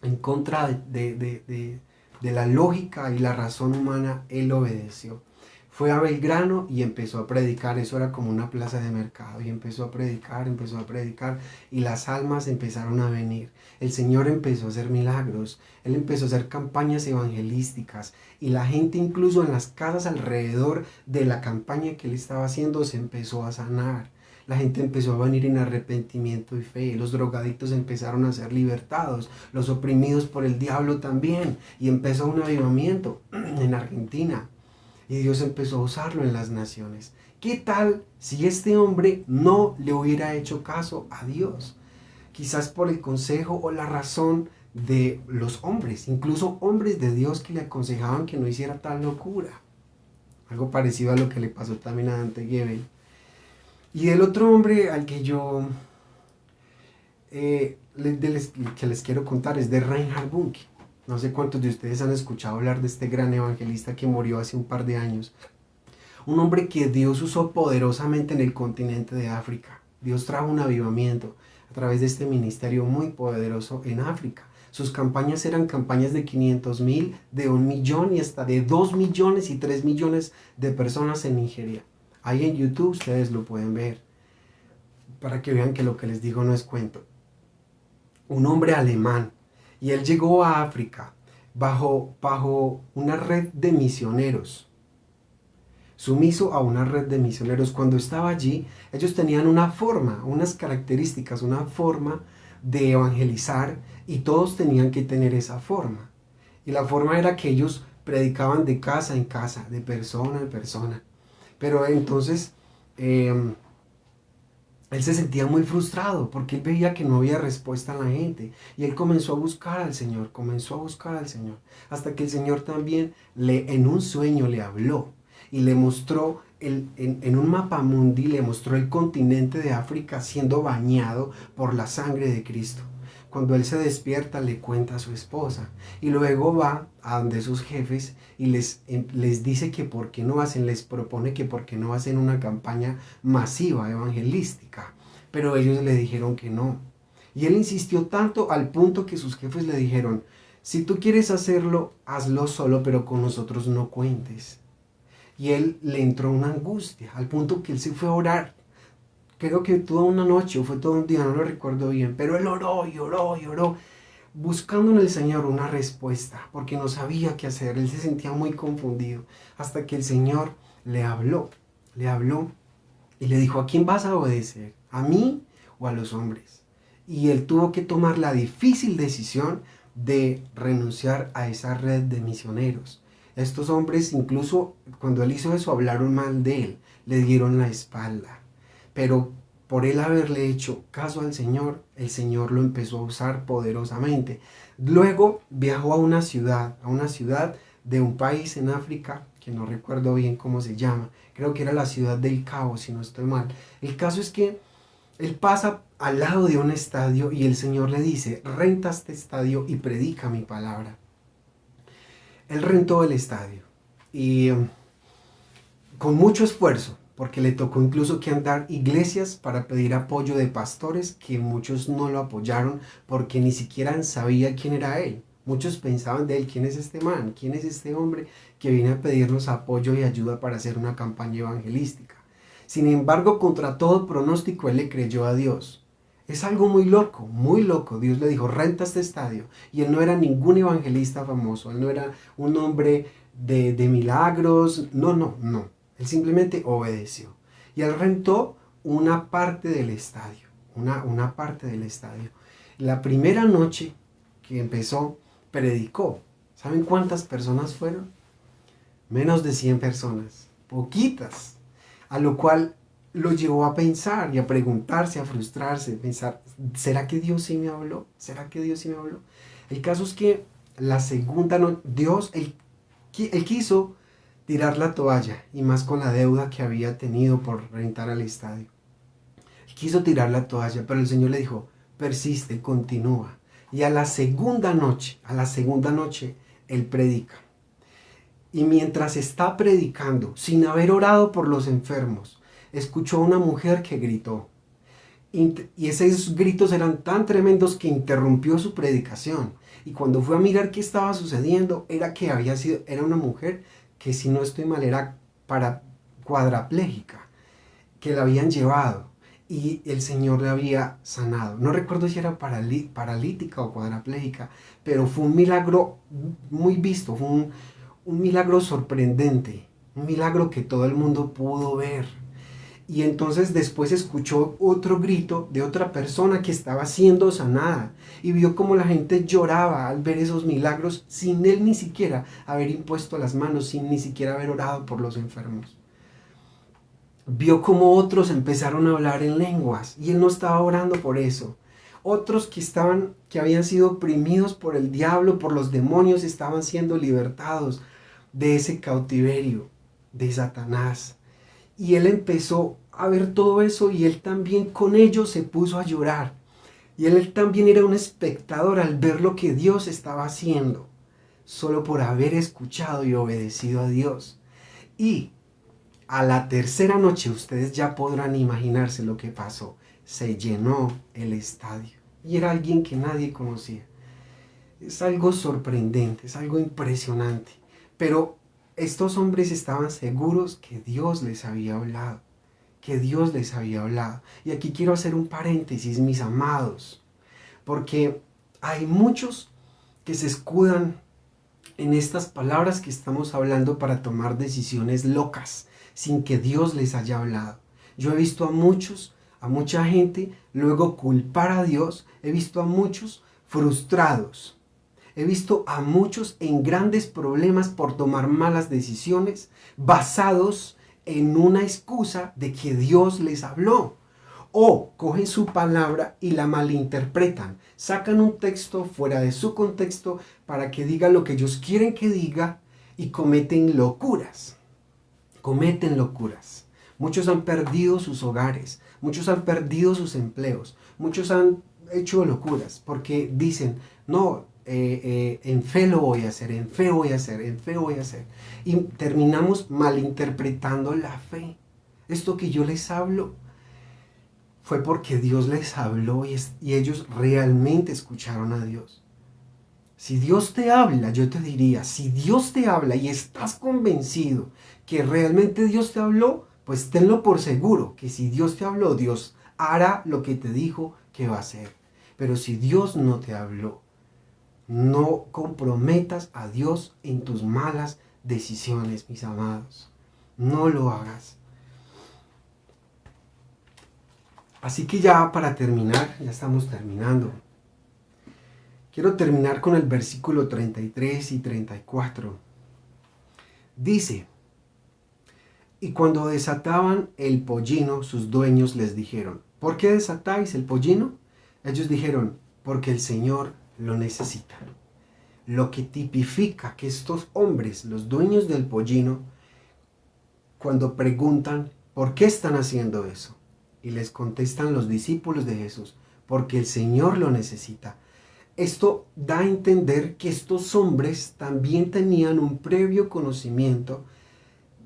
en contra de la lógica y la razón humana, él obedeció. Fue a Belgrano y empezó a predicar. Eso era como una plaza de mercado, y empezó a predicar, y las almas empezaron a venir. El Señor empezó a hacer milagros, él empezó a hacer campañas evangelísticas, y la gente, incluso en las casas alrededor de la campaña que él estaba haciendo, se empezó a sanar. La gente empezó a venir en arrepentimiento y fe. Los drogadictos empezaron a ser libertados, los oprimidos por el diablo también, y empezó un avivamiento en Argentina. Y Dios empezó a usarlo en las naciones. ¿Qué tal si este hombre no le hubiera hecho caso a Dios? Quizás por el consejo o la razón de los hombres, incluso hombres de Dios, que le aconsejaban que no hiciera tal locura. Algo parecido a lo que le pasó también a Dante Gebel. Y el otro hombre al que yo que les quiero contar es de Reinhard Bonnke. No sé cuántos de ustedes han escuchado hablar de este gran evangelista que murió hace un par de años. Un hombre que Dios usó poderosamente en el continente de África. Dios trajo un avivamiento a través de este ministerio muy poderoso en África. Sus campañas eran campañas de 500,000, de 1,000,000 y hasta de 2,000,000 y 3,000,000 de personas en Nigeria. Ahí en YouTube ustedes lo pueden ver, para que vean que lo que les digo no es cuento. Un hombre alemán, y él llegó a África bajo una red de misioneros, sumiso a una red de misioneros. Cuando estaba allí, ellos tenían una forma, unas características, una forma de evangelizar, y todos tenían que tener esa forma. Y la forma era que ellos predicaban de casa en casa, de persona en persona. Pero entonces él se sentía muy frustrado porque él veía que no había respuesta en la gente, y él comenzó a buscar al Señor, hasta que el Señor también en un sueño le habló y le mostró en un mapa mundi, le mostró el continente de África siendo bañado por la sangre de Cristo. Cuando él se despierta, le cuenta a su esposa, y luego va a donde sus jefes y les dice que por qué no hacen, les propone que por qué no hacen una campaña masiva evangelística. Pero ellos le dijeron que no. Y él insistió tanto al punto que sus jefes le dijeron, si tú quieres hacerlo, hazlo solo, pero con nosotros no cuentes. Y él le entró una angustia, al punto que él se fue a orar. Creo que toda una noche o fue todo un día, no lo recuerdo bien, pero él oró y oró y oró, buscando en el Señor una respuesta, porque no sabía qué hacer. Él se sentía muy confundido, hasta que el Señor le habló y le dijo, ¿a quién vas a obedecer? ¿A mí o a los hombres? y él tuvo que tomar la difícil decisión de renunciar a esa red de misioneros. Estos hombres, incluso cuando él hizo eso, hablaron mal de él, le dieron la espalda, pero por él haberle hecho caso al Señor, el Señor lo empezó a usar poderosamente. Luego viajó a una ciudad de un país en África, que no recuerdo bien cómo se llama, creo que era la ciudad del Cabo, si no estoy mal. El caso es que él pasa al lado de un estadio y el Señor le dice, renta este estadio y predica mi palabra. Él rentó el estadio y con mucho esfuerzo, porque le tocó incluso que andar iglesias para pedir apoyo de pastores que muchos no lo apoyaron porque ni siquiera sabía quién era él. Muchos pensaban de él, ¿quién es este man? ¿Quién es este hombre que viene a pedirnos apoyo y ayuda para hacer una campaña evangelística? Sin embargo, contra todo pronóstico, él le creyó a Dios. Es algo muy loco, muy loco. Dios le dijo, renta este estadio. Y él no era ningún evangelista famoso, él no era un hombre de milagros, no. Él simplemente obedeció. Y él rentó una parte del estadio, una parte del estadio. La primera noche que empezó, predicó. ¿Saben cuántas personas fueron? Menos de 100 personas, poquitas. A lo cual lo llevó a pensar y a preguntarse, a frustrarse, pensar, ¿será que Dios sí me habló? ¿Será que Dios sí me habló? El caso es que la segunda noche, él quiso tirar la toalla, y más con la deuda que había tenido por rentar al estadio. Él quiso tirar la toalla, pero el Señor le dijo, persiste, continúa. Y a la segunda noche, él predica. Y mientras está predicando, sin haber orado por los enfermos, escuchó a una mujer que gritó. Y esos gritos eran tan tremendos que interrumpió su predicación. Y cuando fue a mirar qué estaba sucediendo, era una mujer que, si no estoy mal, era cuadraplégica, que la habían llevado y el Señor la había sanado. No recuerdo si era paralítica o cuadraplégica, pero fue un milagro muy visto, fue un milagro sorprendente, un milagro que todo el mundo pudo ver. Y entonces después escuchó otro grito de otra persona que estaba siendo sanada y vio cómo la gente lloraba al ver esos milagros sin él ni siquiera haber impuesto las manos, sin ni siquiera haber orado por los enfermos. Vio cómo otros empezaron a hablar en lenguas y él no estaba orando por eso. Otros que habían sido oprimidos por el diablo, por los demonios, estaban siendo libertados de ese cautiverio de Satanás. Y él empezó a ver todo eso y él también con ellos se puso a llorar. Y él también era un espectador al ver lo que Dios estaba haciendo, solo por haber escuchado y obedecido a Dios. Y a la tercera noche ustedes ya podrán imaginarse lo que pasó. Se llenó el estadio y era alguien que nadie conocía. Es algo sorprendente, es algo impresionante. Pero estos hombres estaban seguros que Dios les había hablado, que Dios les había hablado. Y aquí quiero hacer un paréntesis, mis amados, porque hay muchos que se escudan en estas palabras que estamos hablando para tomar decisiones locas, sin que Dios les haya hablado. Yo he visto a mucha gente luego culpar a Dios, he visto a muchos frustrados. He visto a muchos en grandes problemas por tomar malas decisiones basados en una excusa de que Dios les habló. O cogen su palabra y la malinterpretan. Sacan un texto fuera de su contexto para que diga lo que ellos quieren que diga y cometen locuras. Cometen locuras. Muchos han perdido sus hogares. Muchos han perdido sus empleos. Muchos han hecho locuras porque dicen, no, en fe lo voy a hacer, en fe voy a hacer, en fe voy a hacer. Y terminamos malinterpretando la fe. Esto que yo les hablo fue porque Dios les habló y ellos realmente escucharon a Dios. Si Dios te habla, yo te diría, si Dios te habla y estás convencido que realmente Dios te habló, pues tenlo por seguro, que si Dios te habló, Dios hará lo que te dijo que va a hacer. Pero si Dios no te habló, no comprometas a Dios en tus malas decisiones, mis amados. No lo hagas. Así que ya para terminar, ya estamos terminando. Quiero terminar con el versículo 33 y 34. Dice: y cuando desataban el pollino, sus dueños les dijeron: ¿por qué desatáis el pollino? Ellos dijeron: porque el Señor lo necesita. Lo que tipifica que estos hombres, los dueños del pollino, cuando preguntan ¿por qué están haciendo eso? Y les contestan los discípulos de Jesús: porque el Señor lo necesita. Esto da a entender que estos hombres también tenían un previo conocimiento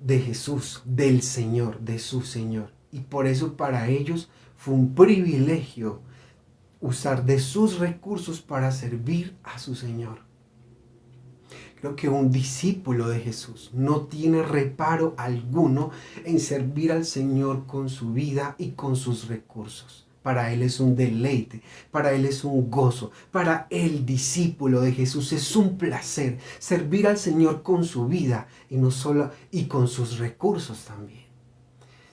de Jesús, del Señor, de su Señor. Y por eso para ellos fue un privilegio usar de sus recursos para servir a su Señor. Creo que un discípulo de Jesús no tiene reparo alguno en servir al Señor con su vida y con sus recursos. Para él es un deleite, para él es un gozo, para el discípulo de Jesús es un placer servir al Señor con su vida y no solo y con sus recursos también.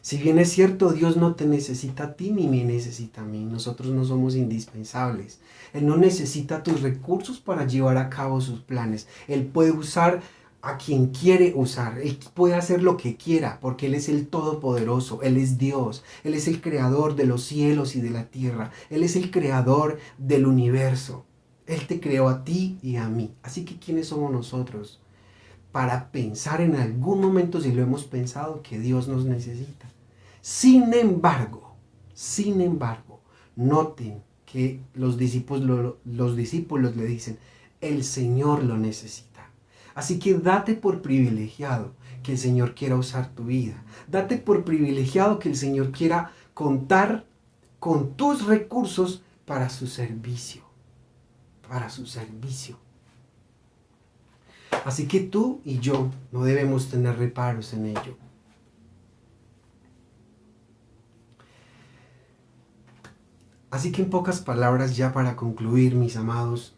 Si bien es cierto, Dios no te necesita a ti ni me necesita a mí. Nosotros no somos indispensables. Él no necesita tus recursos para llevar a cabo sus planes. Él puede usar a quien quiere usar. Él puede hacer lo que quiera porque Él es el Todopoderoso. Él es Dios. Él es el creador de los cielos y de la tierra. Él es el creador del universo. Él te creó a ti y a mí. Así que ¿quiénes somos nosotros para pensar en algún momento, si lo hemos pensado, que Dios nos necesita? Sin embargo, noten que los discípulos le dicen: el Señor lo necesita. Así que date por privilegiado que el Señor quiera usar tu vida. Date por privilegiado que el Señor quiera contar con tus recursos para su servicio. Para su servicio. Así que tú y yo no debemos tener reparos en ello. Así que en pocas palabras, ya para concluir, mis amados,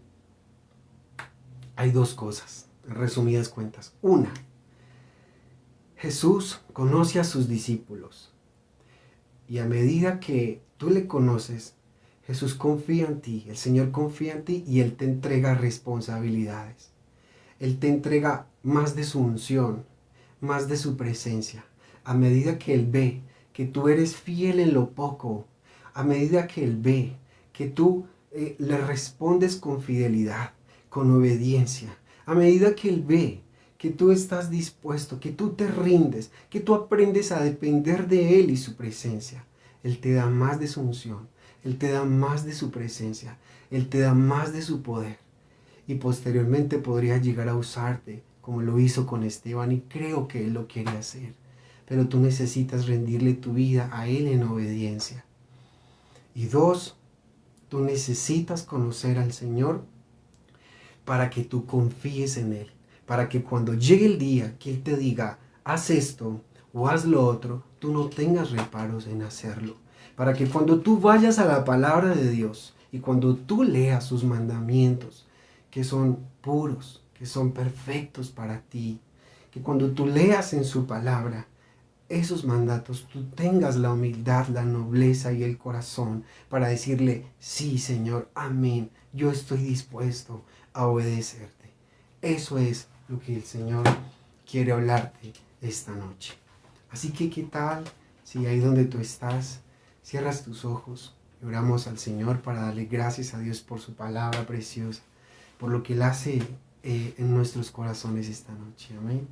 hay dos cosas, en resumidas cuentas. Una, Jesús conoce a sus discípulos y a medida que tú le conoces, Jesús confía en ti, el Señor confía en ti y Él te entrega responsabilidades. Él te entrega más de su unción, más de su presencia. A medida que Él ve que tú eres fiel en lo poco, a medida que Él ve que tú le respondes con fidelidad, con obediencia, a medida que Él ve que tú estás dispuesto, que tú te rindes, que tú aprendes a depender de Él y su presencia, Él te da más de su unción, Él te da más de su presencia, Él te da más de su poder. Y posteriormente podría llegar a usarte como lo hizo con Esteban, y creo que Él lo quiere hacer. Pero tú necesitas rendirle tu vida a Él en obediencia. Y dos, tú necesitas conocer al Señor para que tú confíes en Él. Para que cuando llegue el día que Él te diga: haz esto o haz lo otro, tú no tengas reparos en hacerlo. Para que cuando tú vayas a la palabra de Dios y cuando tú leas sus mandamientos, que son puros, que son perfectos para ti, que cuando tú leas en su palabra esos mandatos, tú tengas la humildad, la nobleza y el corazón para decirle: sí, Señor, amén, yo estoy dispuesto a obedecerte. Eso es lo que el Señor quiere hablarte esta noche. Así que, ¿qué tal si ahí donde tú estás, cierras tus ojos y oramos al Señor para darle gracias a Dios por su palabra preciosa, por lo que Él hace en nuestros corazones esta noche? Amén.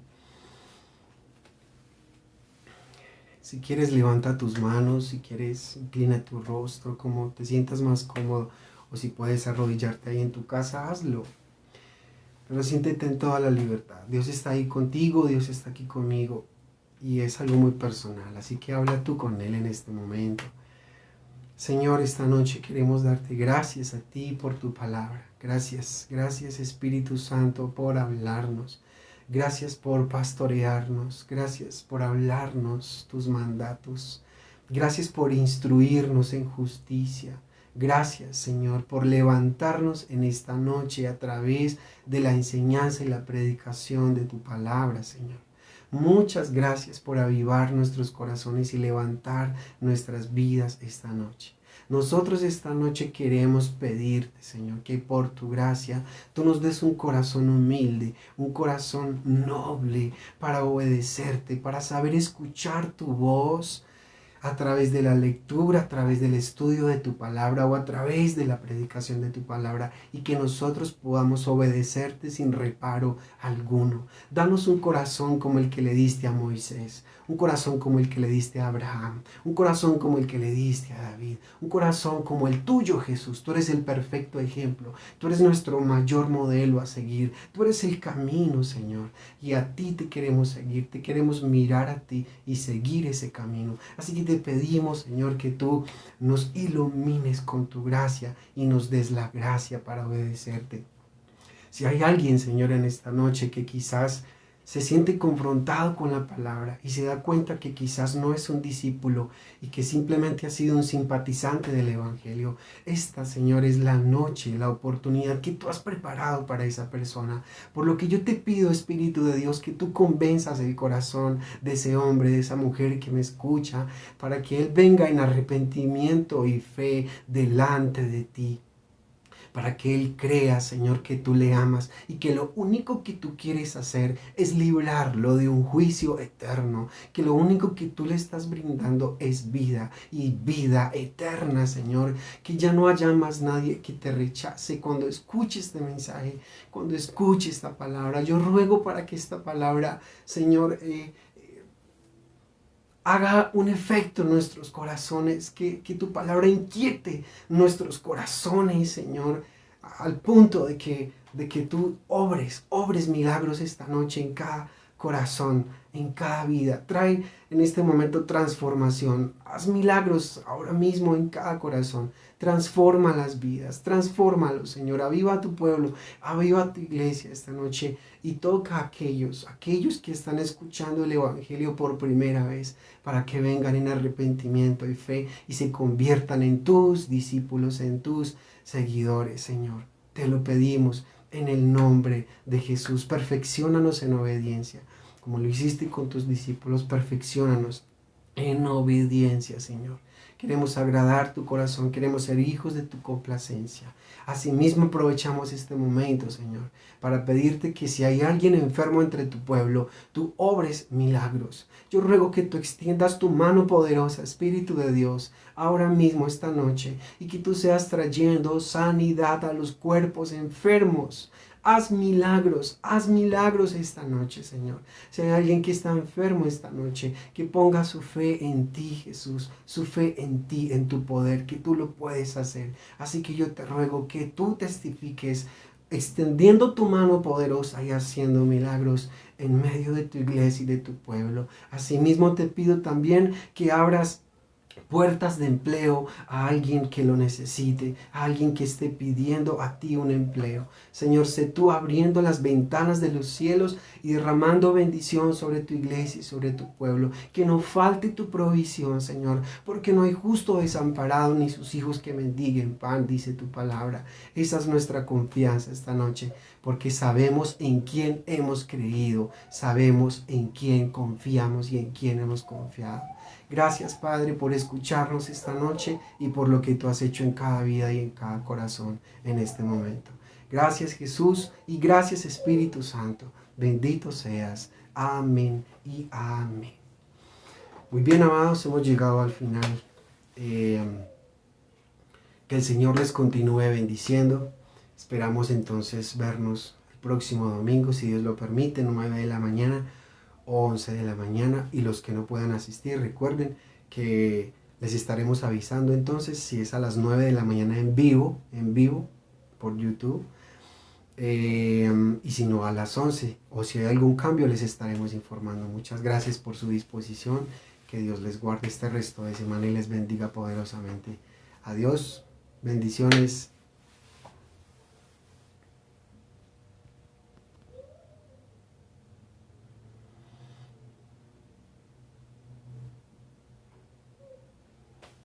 Si quieres, levanta tus manos, si quieres, inclina tu rostro, como te sientas más cómodo, o si puedes arrodillarte ahí en tu casa, hazlo. Pero siéntete en toda la libertad. Dios está ahí contigo, Dios está aquí conmigo, y es algo muy personal, así que habla tú con Él en este momento. Señor, esta noche queremos darte gracias a ti por tu palabra. Gracias, gracias Espíritu Santo por hablarnos. Gracias por pastorearnos, gracias por hablarnos tus mandatos, gracias por instruirnos en justicia. Gracias, Señor, por levantarnos en esta noche a través de la enseñanza y la predicación de tu palabra, Señor. Muchas gracias por avivar nuestros corazones y levantar nuestras vidas esta noche. Nosotros esta noche queremos pedirte, Señor, que por tu gracia tú nos des un corazón humilde, un corazón noble para obedecerte, para saber escuchar tu voz a través de la lectura, a través del estudio de tu palabra o a través de la predicación de tu palabra, y que nosotros podamos obedecerte sin reparo alguno. Danos un corazón como el que le diste a Moisés, un corazón como el que le diste a Abraham, un corazón como el que le diste a David, un corazón como el tuyo, Jesús. Tú eres el perfecto ejemplo, tú eres nuestro mayor modelo a seguir, tú eres el camino, Señor, y a ti te queremos seguir, te queremos mirar a ti y seguir ese camino. Así que te pedimos, Señor, que tú nos ilumines con tu gracia y nos des la gracia para obedecerte. Si hay alguien, Señor, en esta noche que quizás se siente confrontado con la palabra y se da cuenta que quizás no es un discípulo y que simplemente ha sido un simpatizante del Evangelio, esta, Señor, es la noche, la oportunidad que tú has preparado para esa persona. Por lo que yo te pido, Espíritu de Dios, que tú convenzas el corazón de ese hombre, de esa mujer que me escucha, para que él venga en arrepentimiento y fe delante de ti, para que él crea, Señor, que tú le amas y que lo único que tú quieres hacer es librarlo de un juicio eterno, que lo único que tú le estás brindando es vida y vida eterna, Señor, que ya no haya más nadie que te rechace cuando escuche este mensaje, cuando escuche esta palabra. Yo ruego para que esta palabra, Señor, haga un efecto en nuestros corazones, que tu palabra inquiete nuestros corazones, Señor, al punto de que tú obres milagros esta noche en cada corazón, en cada vida. Trae en este momento transformación. Haz milagros ahora mismo en cada corazón. Transforma las vidas, transfórmalos, Señor. Aviva a tu pueblo, aviva a tu iglesia esta noche y toca a aquellos que están escuchando el Evangelio por primera vez, para que vengan en arrepentimiento y fe y se conviertan en tus discípulos, en tus seguidores, Señor. Te lo pedimos en el nombre de Jesús. Perfecciónanos en obediencia, como lo hiciste con tus discípulos. Perfecciónanos en obediencia, Señor. Queremos agradar tu corazón, queremos ser hijos de tu complacencia. Asimismo aprovechamos este momento, Señor, para pedirte que si hay alguien enfermo entre tu pueblo, tú obres milagros. Yo ruego que tú extiendas tu mano poderosa, Espíritu de Dios, ahora mismo, esta noche, y que tú seas trayendo sanidad a los cuerpos enfermos. Haz milagros esta noche, Señor. Si hay alguien que está enfermo esta noche, que ponga su fe en ti, Jesús, su fe en ti, en tu poder, que tú lo puedes hacer. Así que yo te ruego que tú testifiques, extendiendo tu mano poderosa y haciendo milagros en medio de tu iglesia y de tu pueblo. Asimismo te pido también que abras puertas de empleo a alguien que lo necesite, a alguien que esté pidiendo a ti un empleo. Señor, sé tú abriendo las ventanas de los cielos y derramando bendición sobre tu iglesia y sobre tu pueblo. Que no falte tu provisión, Señor, porque no hay justo desamparado ni sus hijos que mendiguen pan, dice tu palabra. Esa es nuestra confianza esta noche, porque sabemos en quién hemos creído, sabemos en quién confiamos y en quién hemos confiado. Gracias, Padre, por escucharnos esta noche y por lo que tú has hecho en cada vida y en cada corazón en este momento. Gracias, Jesús, y gracias, Espíritu Santo. Bendito seas. Amén y amén. Muy bien, amados, hemos llegado al final. Que el Señor les continúe bendiciendo. Esperamos entonces vernos el próximo domingo, si Dios lo permite, 9 de la mañana o 11 de la mañana, y los que no puedan asistir, recuerden que les estaremos avisando entonces si es a las 9 de la mañana en vivo por YouTube, y si no a las 11, o si hay algún cambio les estaremos informando. Muchas gracias por su disposición, que Dios les guarde este resto de semana y les bendiga poderosamente. Adiós, bendiciones.